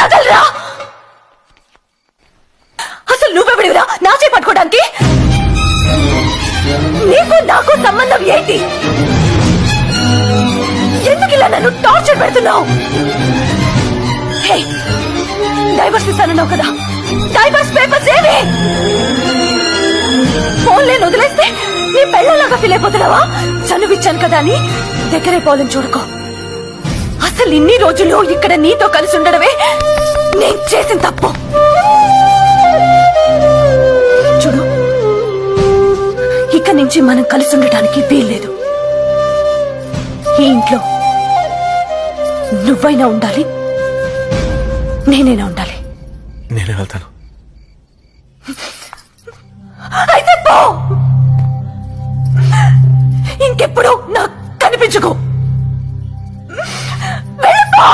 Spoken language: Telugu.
వదలరా. అసలు నువ్వెవడివిరా నా చేయి పట్టుకోవడానికి? నీకు నాకు సంబంధం ఏంటి? ఎందుకు ఇలా నన్ను టార్చర్ పెడుతున్నావు? డైవర్స్ ఇస్తానన్నావు కదా, డైవర్స్ పేపర్స్ ఏవి? ఫోన్లే వదిలేస్తే నీ పెళ్ళలాగా ఫీల్ అయిపోతున్నావా? చనువిచ్చాను కదా అని దగ్గరే పోలని చూడుకో. అసలు ఇన్ని రోజులు ఇక్కడ నీతో కలిసి ఉండడమే నేను చేసిన తప్పు. చూడు, ఇక్కడి నుంచి మనం కలిసి ఉండటానికి వీల్లేదు. ఈ ఇంట్లో నువ్వైనా ఉండాలి, నేనైనా ఉండాలి. నేనే వెళ్తాను. అయితే పో, ఇంకెప్పుడు నాకు కనిపించుకో. వెళ్ళిపో.